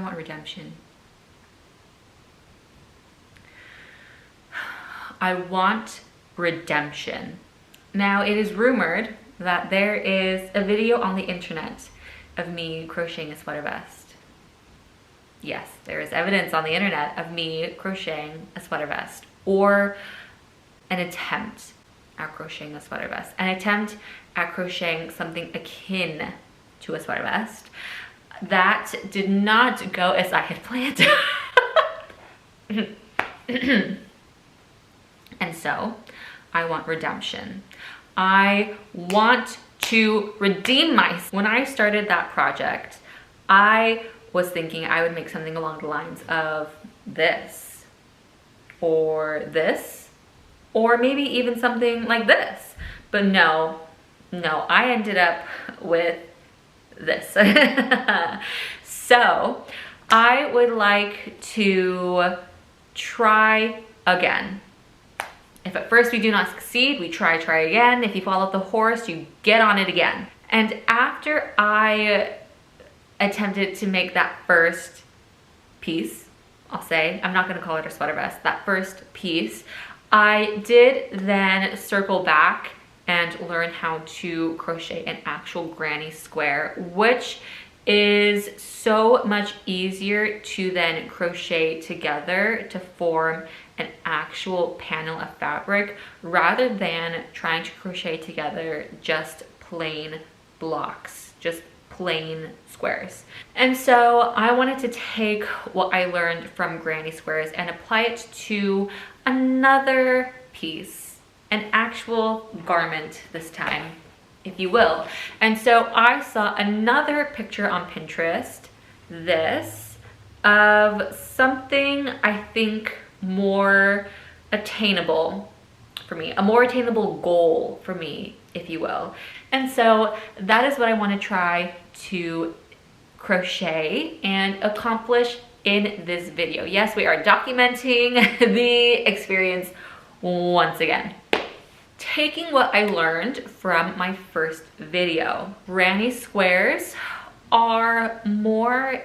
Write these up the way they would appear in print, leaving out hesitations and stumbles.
want redemption. I want redemption. Now, it is rumored that there is a video on the internet of me crocheting a sweater vest. Yes, there is evidence on the internet of me crocheting a sweater vest, or an attempt at crocheting a sweater vest, an attempt at crocheting something akin to a sweater vest. That did not go as I had planned. And so I want redemption. I want to redeem myself. When I started that project, I was thinking I would make something along the lines of this, or maybe even something like this. But no, I ended up with this. So I would like to try again. If at first we do not succeed, we try again. If you fall off the horse, you get on it again. And after I attempted to make that first piece, I'll say, I'm not gonna call it a sweater vest, that first piece, I did then circle back and learn how to crochet an actual granny square, which is so much easier to then crochet together to form an actual panel of fabric, rather than trying to crochet together just plain blocks, just plain squares. And so I wanted to take what I learned from granny squares and apply it to another piece, an actual garment this time, if you will. And so I saw another picture on Pinterest, this, of something I think more attainable for me, a more attainable goal for me, if you will. And so that is what I want to try to crochet and accomplish in this video. Yes, we are documenting the experience once again. Taking what I learned from my first video, granny squares are more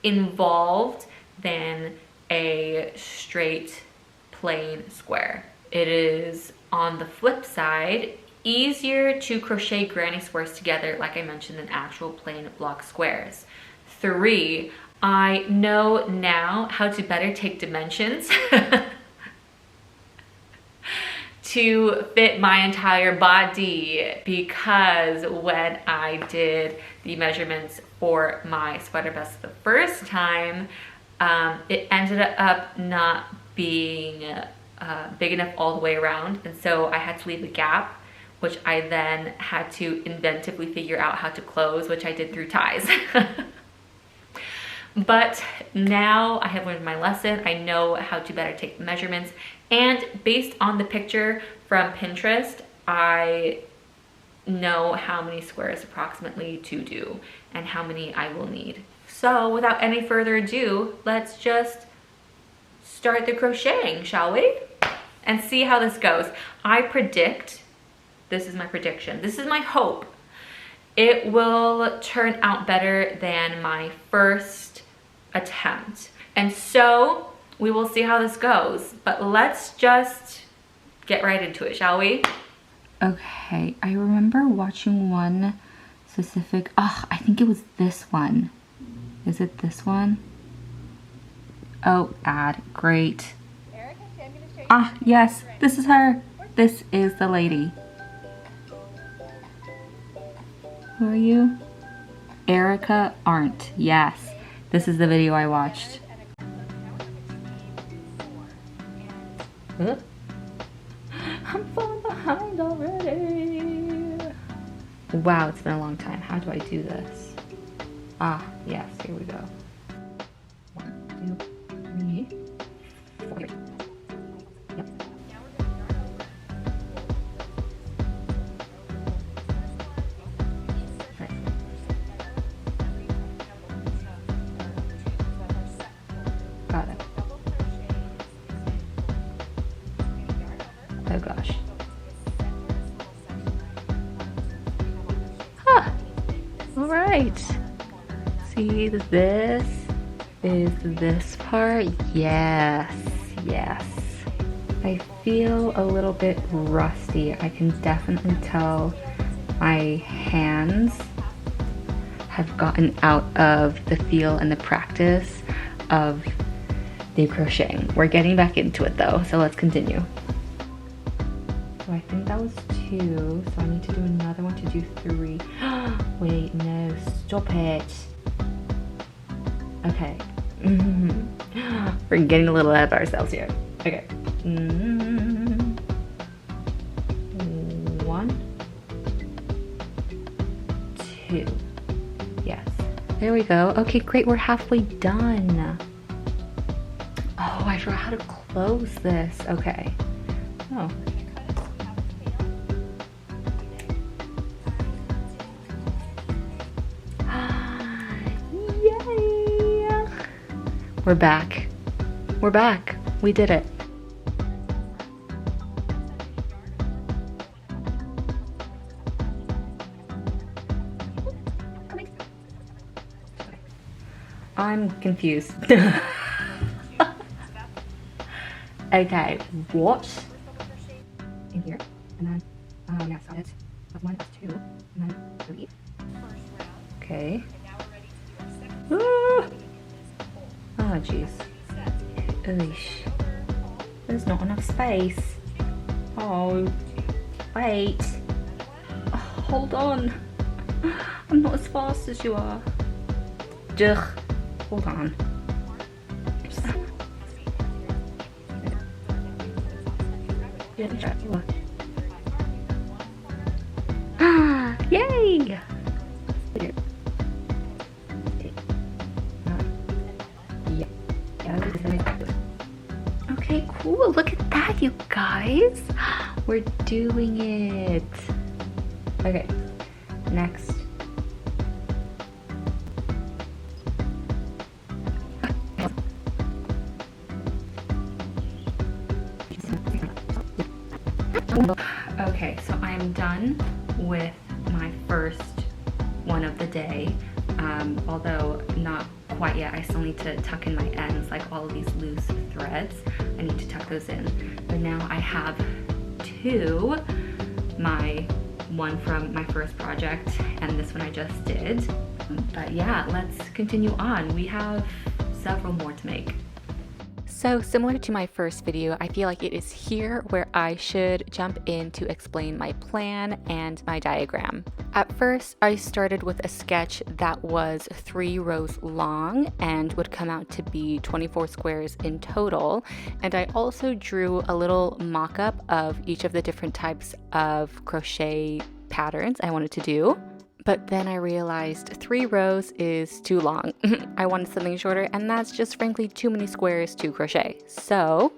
involved than a straight plain square. It is, on the flip side, easier to crochet granny squares together, like I mentioned, than actual plain block squares. 3, I know now how to better take dimensions to fit my entire body, because when I did the measurements for my sweater vest the first time, it ended up not being big enough all the way around, and so I had to leave a gap, which I then had to inventively figure out how to close, which I did through ties. But now I have learned my lesson. I know how to better take the measurements, and based on the picture from Pinterest, I know how many squares approximately to do and how many I will need. So without any further ado, let's just start the crocheting, shall we? And see how this goes. I predict, this is my prediction, this is my hope, it will turn out better than my first attempt. And so we will see how this goes, but let's just get right into it, shall we? Okay, I remember watching one specific, I think it was this one. Is it this one? Oh, ad, great. Yes, this is her. This is the lady. Who are you? Erica Arndt. Yes, this is the video I watched. Huh? I'm falling behind already. Wow, it's been a long time. How do I do this? Yes, here we go. 1, 2, 3, 4. Yep. Right. Got it. Oh gosh. All right. See this? is this part. Yes, yes. I feel a little bit rusty. I can definitely tell my hands have gotten out of the feel and the practice of the crocheting. We're getting back into it though, so let's continue. So I think that was 2, so I need to do another one to do 3. Wait, no, stop it. Okay. We're getting a little ahead of ourselves here. Okay. 1, 2. Yes. There we go. Okay, great. We're halfway done. Oh, I forgot how to close this. Okay. Oh. Yay! We're back. We're back. We did it. I'm confused. Okay, what? In here, and then, yeah, got it. That's 1, that's 2, and then 3. Okay. Oh, jeez. Oosh. There's not enough space. Oh, wait. Oh, hold on. I'm not as fast as you are. Ugh. Hold on. Ah, yay! Okay, cool. Look at that, you guys. We're doing it. Okay, next. Okay, so I'm done with my first one of the day, although not quite yet. I still need to tuck in my ends, like all of these loose threads. I need to tuck those in. But now I have 2, my one from my first project and this one I just did. But yeah, let's continue on. We have several more to make. So similar to my first video, I feel like it is here where I should jump in to explain my plan and my diagram. At first, I started with a sketch that was 3 rows long and would come out to be 24 squares in total. And I also drew a little mock-up of each of the different types of crochet patterns I wanted to do. But then I realized 3 rows is too long. I wanted something shorter, and that's just frankly too many squares to crochet. So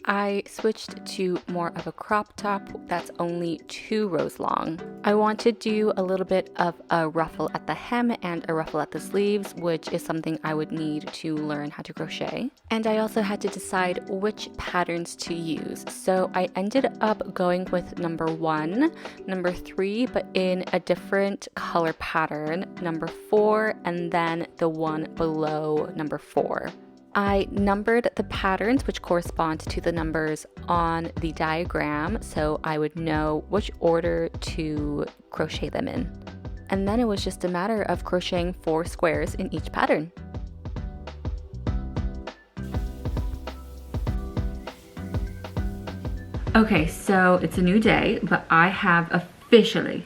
I switched to more of a crop top that's only 2 rows long. I want to do a little bit of a ruffle at the hem and a ruffle at the sleeves, which is something I would need to learn how to crochet. And I also had to decide which patterns to use. So I ended up going with number 1, number 3, but in a different color pattern, number 4, and then the one below number 4. I numbered the patterns which correspond to the numbers on the diagram so I would know which order to crochet them in. And then it was just a matter of crocheting 4 squares in each pattern. Okay, so it's a new day, but I have officially,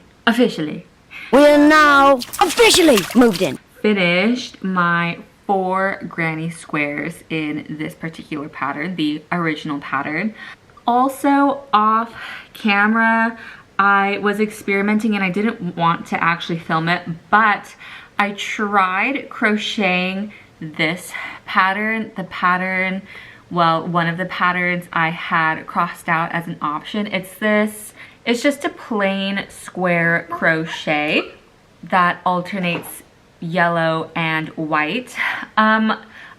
we're now officially moved in. Finished my 4 granny squares in this particular pattern, the original pattern. Also off camera, I was experimenting and I didn't want to actually film it, but I tried crocheting this pattern, one of the patterns I had crossed out as an option. It's just a plain square crochet that alternates yellow and white.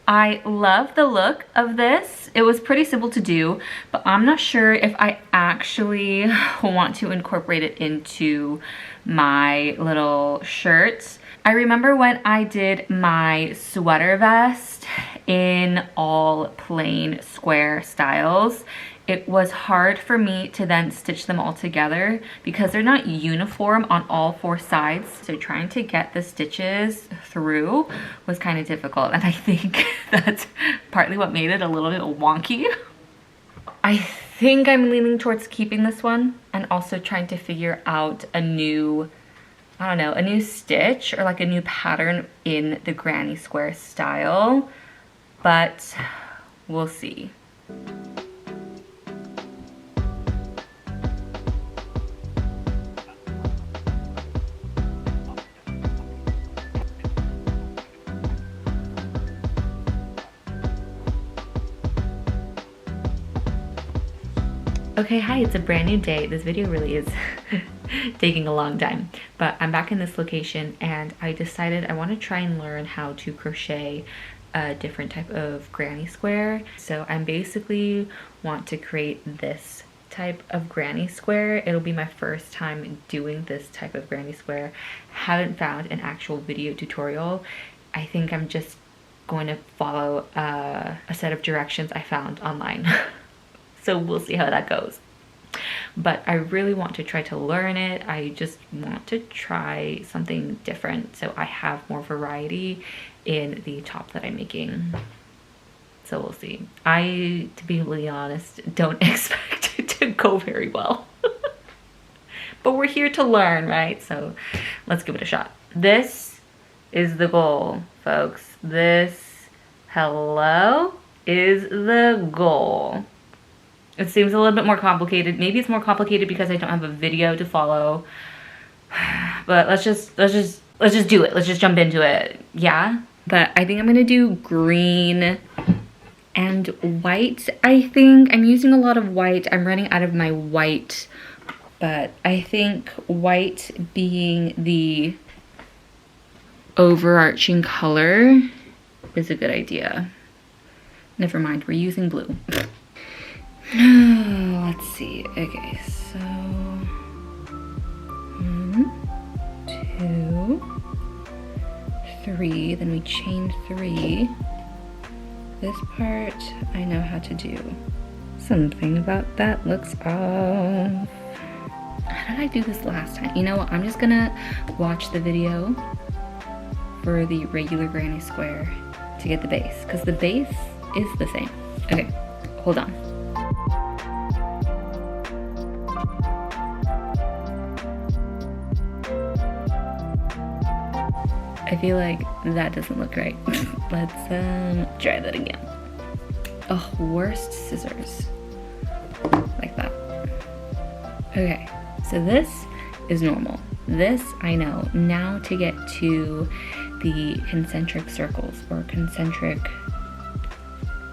I love the look of this. It was pretty simple to do, but I'm not sure if I actually want to incorporate it into my little shirts. I remember when I did my sweater vest in all plain square styles, it was hard for me to then stitch them all together because they're not uniform on all 4 sides. So trying to get the stitches through was kind of difficult, and I think that's partly what made it a little bit wonky. I think I'm leaning towards keeping this one and also trying to figure out a new, I don't know, a new stitch or like a new pattern in the granny square style, but we'll see. Okay, hi, it's a brand new day. This video really is taking a long time, but I'm back in this location and I decided I want to try and learn how to crochet a different type of granny square. So I'm basically want to create this type of granny square. It'll be my first time doing this type of granny square. Haven't found an actual video tutorial. I think I'm just going to follow a set of directions I found online. So we'll see how that goes. But I really want to try to learn it. I just want to try something different so I have more variety in the top that I'm making. So we'll see. I, to be really honest, don't expect it to go very well. But we're here to learn, right? So let's give it a shot. This is the goal, folks. This, hello, is the goal. It seems a little bit more complicated. Maybe it's more complicated because I don't have a video to follow. But let's just do it. Let's just jump into it. Yeah. But I think I'm gonna do green and white. I think I'm using a lot of white. I'm running out of my white, but I think white being the overarching color is a good idea. Never mind, we're using blue. Let's see. Okay, so 1, 2, 3, then we chain 3. This part I know how to do. Something about that looks off. How did I do this last time? You know what? I'm just gonna watch the video for the regular granny square to get the base, because the base is the same. Okay, hold on. I feel like that doesn't look right. Let's try that again. Oh, worst scissors. Like that. Okay, so this is normal. This I know. Now to get to the concentric circles or concentric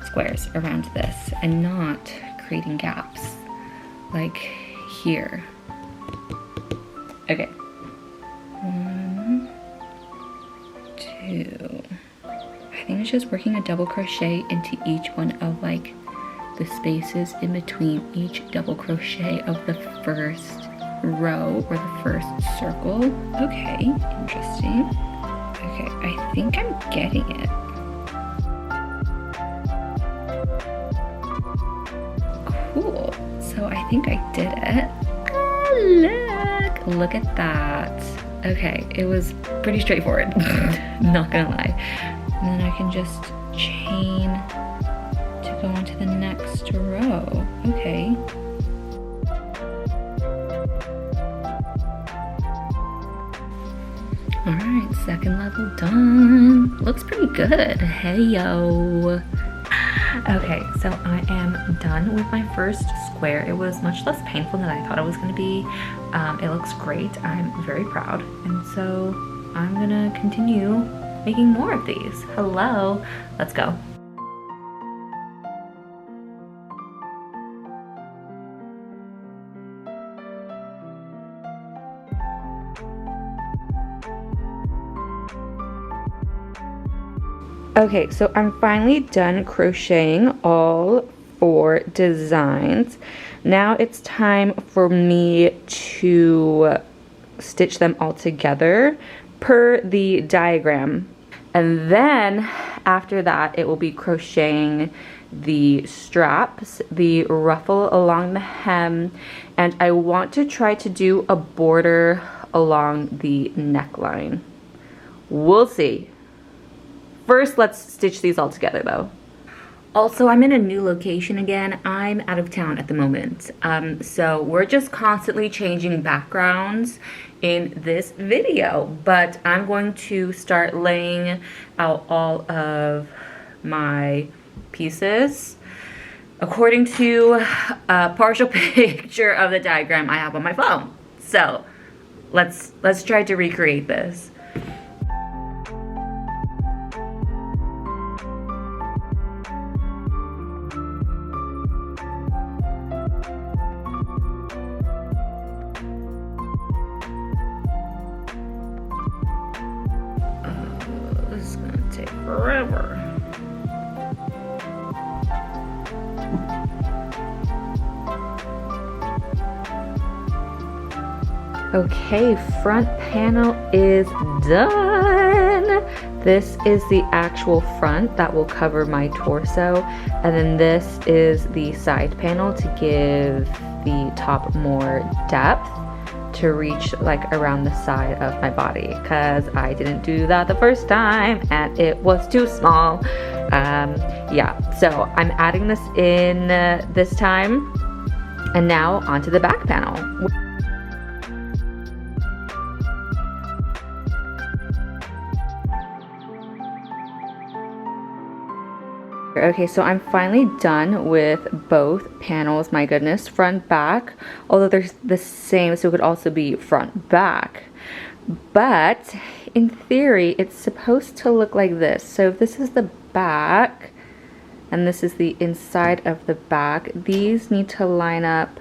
squares around this and not creating gaps like here. Okay. 1, 2. I think it's just working a double crochet into each one of like the spaces in between each double crochet of the first row or the first circle. Okay, interesting. Okay, I think I'm getting it. Cool. So I think I did it. Oh, look at that. Okay, it was pretty straightforward. Not gonna lie. And then I can just chain to go onto the next row. Okay. All right, second level done. Looks pretty good. Hey yo. Okay, so I am done with my first square. It was much less painful than I thought it was going to be. It looks great. I'm very proud. And so I'm going to continue making more of these. Hello. Let's go. Okay, so I'm finally done crocheting all 4 designs. Now it's time for me to stitch them all together, per the diagram. And then after that, it will be crocheting the straps, the ruffle along the hem, and I want to try to do a border along the neckline. We'll see. First, let's stitch these all together though. Also, I'm in a new location again. I'm out of town at the moment. So we're just constantly changing backgrounds in this video, but I'm going to start laying out all of my pieces according to a partial picture of the diagram I have on my phone. So let's try to recreate this. This is gonna take forever. Okay, front panel is done. This is the actual front that will cover my torso, and then this is the side panel to give the top more depth to reach like around the side of my body, because I didn't do that the first time and it was too small. Yeah, so I'm adding this in this time, and now onto the back panel. Okay, so I'm finally done with both panels. My goodness, front, back, although they're the same, so it could also be front, back. But in theory, it's supposed to look like this. So if this is the back, and this is the inside of the back, these need to line up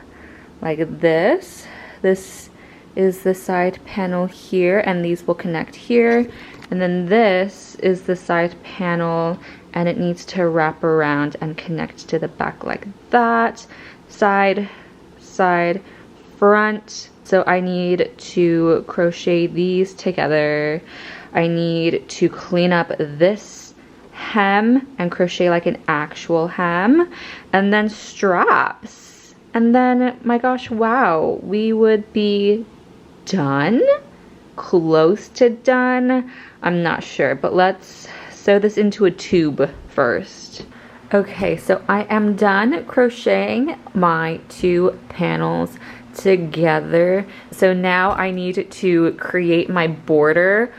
like this. This is the side panel here, and these will connect here. And then this is the side panel, and it needs to wrap around and connect to the back like that. Side, side, front. So I need to crochet these together. I need to clean up this hem and crochet like an actual hem, and then straps. And then, my gosh, wow, we would be done? Close to done? I'm not sure, but let's sew this into a tube first. Okay, so I am done crocheting my two panels together. So now I need to create my border.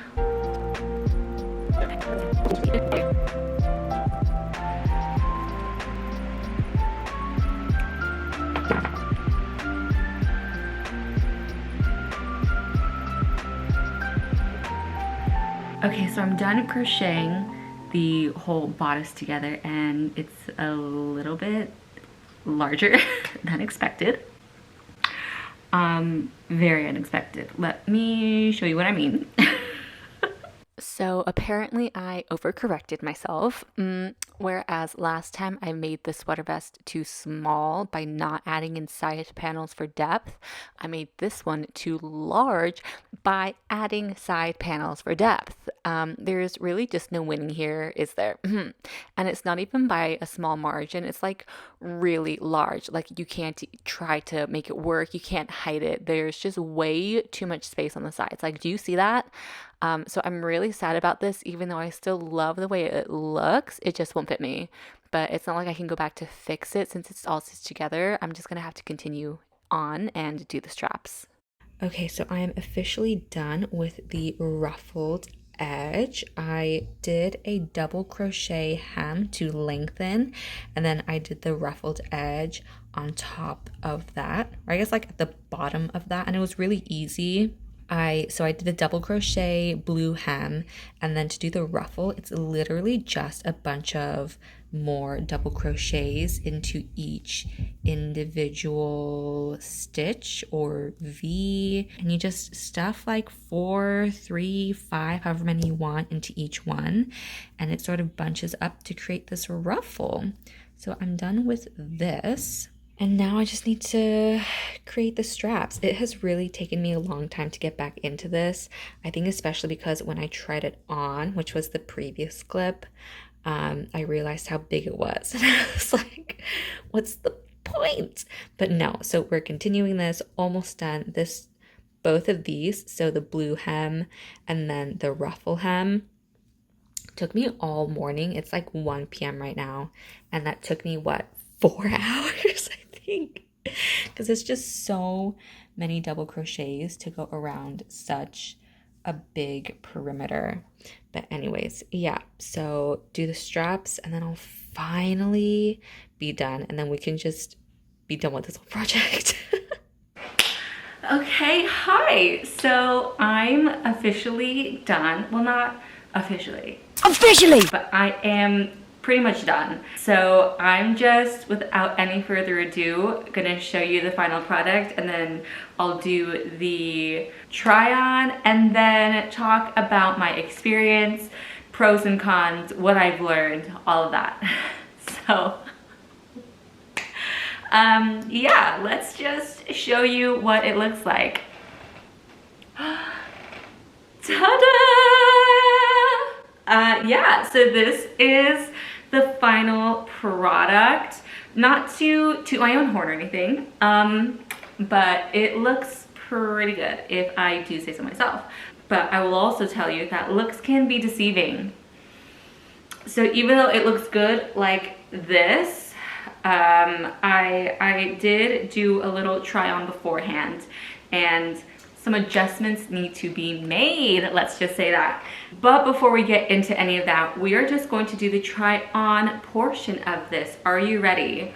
Okay, so I'm done crocheting the whole bodice together, and it's a little bit larger than expected. Very unexpected. Let me show you what I mean. So apparently I overcorrected myself, whereas last time I made the sweater vest too small by not adding in side panels for depth. I made this one too large by adding side panels for depth. There's really just no winning here, is there? And it's not even by a small margin. It's like really large. Like you can't try to make it work. You can't hide it. There's just way too much space on the sides. Like, do you see that? So I'm really sad about this, even though I still love the way it looks. It just won't fit me. But it's not like I can go back to fix it since it's all stitched together. I'm just going to have to continue on and do the straps. Okay, so I am officially done with the ruffled edge. I did a double crochet hem to lengthen, and then I did the ruffled edge on top of that, or I guess like at the bottom of that, and it was really easy. So I did a double crochet blue hem, and then to do the ruffle, it's literally just a bunch of more double crochets into each individual stitch or V, and you just stuff like 4, 3, 5, however many you want into each one, and it sort of bunches up to create this ruffle. So I'm done with this. And now I just need to create the straps. It has really taken me a long time to get back into this. I think especially because when I tried it on, which was the previous clip, I realized how big it was. And I was like, what's the point? But no, so we're continuing this, almost done. Both of these, so the blue hem and then the ruffle hem, took me all morning. It's like 1 p.m. right now. And that took me, what, 4 hours, I think? Because it's just so many double crochets to go around such a big perimeter. But anyways, yeah, so do the straps and then I'll finally be done. And then we can just be done with this whole project. Okay, hi. So I'm officially done. Well, not officially. Officially! But I am pretty much done. So I'm just, without any further ado, gonna show you the final product, and then I'll do the try on and then talk about my experience, pros and cons, what I've learned, all of that. So yeah, let's just show you what it looks like. Ta-da! Yeah, so this is the final product. Not to toot my own horn or anything, but it looks pretty good if I do say so myself. But I will also tell you that looks can be deceiving. So even though it looks good like this, I did do a little try on beforehand, and some adjustments need to be made, let's just say that. But before we get into any of that, we are just going to do the try on portion of this. Are you ready?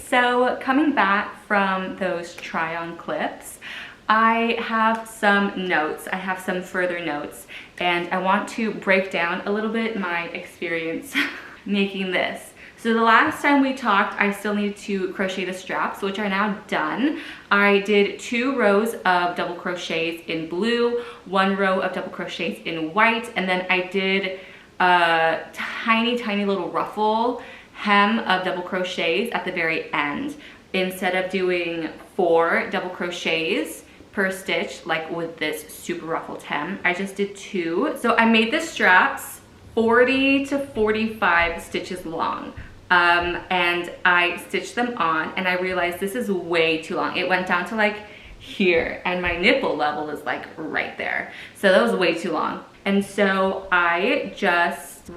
So coming back from those try on clips, I have some notes. I have some further notes, and I want to break down a little bit my experience making this. So the last time we talked, I still needed to crochet the straps, which are now done. I did 2 rows of double crochets in blue, 1 row of double crochets in white, and then I did a tiny little ruffle hem of double crochets at the very end. Instead of doing 4 double crochets per stitch, like with this super ruffled hem, I just did 2. So I made the straps 40 to 45 stitches long. And I stitched them on, and I realized this is way too long. It went down to like here, and my nipple level is like right there. So that was way too long. And so I just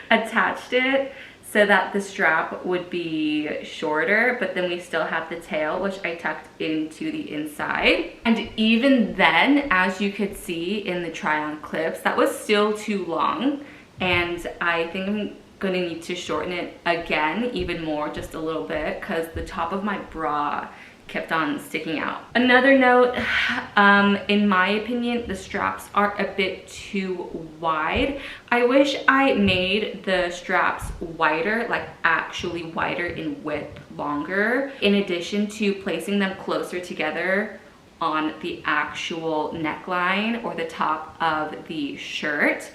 attached it so that the strap would be shorter, but then we still have the tail, which I tucked into the inside. And even then, as you could see in the try on clips, that was still too long, and I think I'm gonna need to shorten it again even more, just a little bit, because the top of my bra kept on sticking out. Another note, in my opinion, the straps are a bit too wide. I wish I made the straps wider, like actually wider in width, longer, in addition to placing them closer together on the actual neckline or the top of the shirt.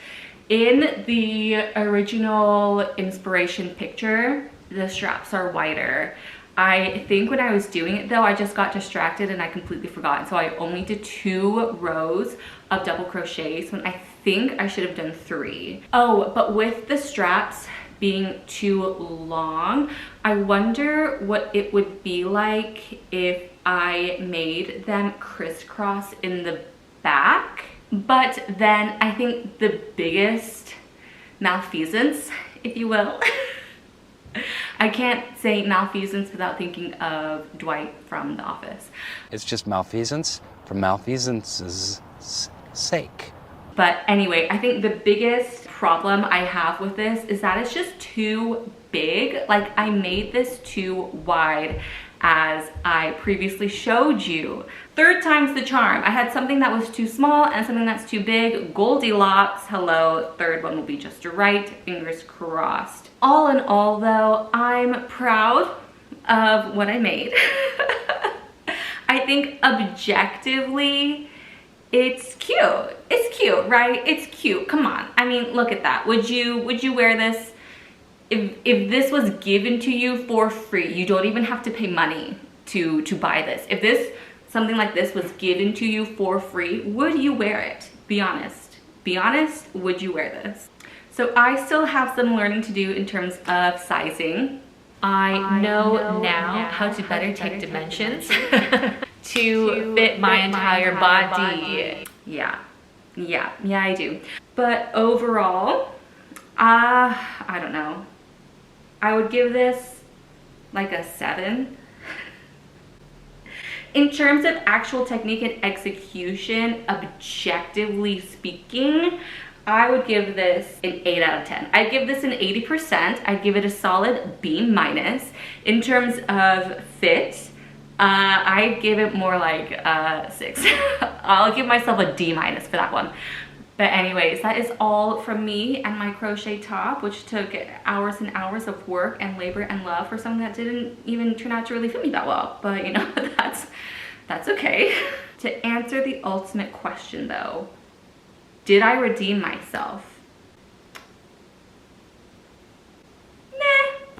In the original inspiration picture, the straps are wider. I think when I was doing it though, I just got distracted and I completely forgot. So I only did 2 rows of double crochets when I think I should have done 3. Oh, but with the straps being too long, I wonder what it would be like if I made them crisscross in the back. But then I think the biggest malfeasance, if you will, I can't say malfeasance without thinking of Dwight from The Office. It's just malfeasance for malfeasance's sake. But anyway, I think the biggest problem I have with this is that it's just too big. Like, I made this too wide, as I previously showed you. Third time's the charm. I had something that was too small and something that's too big. Goldilocks, hello. Third one will be just right, fingers crossed. All in all though, I'm proud of what I made. I think objectively, it's cute. It's cute, right? It's cute, come on. I mean, look at that. Would you wear this? If this was given to you for free, you don't even have to pay money to buy this. If this, something like this was given to you for free, would you wear it? Be honest. Be honest, would you wear this? So I still have some learning to do in terms of sizing. I know now how to better take dimensions to fit my entire body. Yeah, I do. But overall, I don't know. I would give this like a 7. In terms of actual technique and execution, objectively speaking, I would give this an 8 out of 10. I'd give this an 80%. I'd give it a solid B-. In terms of fit, I'd give it more like 6. I'll give myself a D- for that one. But anyways, that is all from me and my crochet top, which took hours and hours of work and labor and love for something that didn't even turn out to really fit me that well. But you know, that's okay. To answer the ultimate question though, did I redeem myself?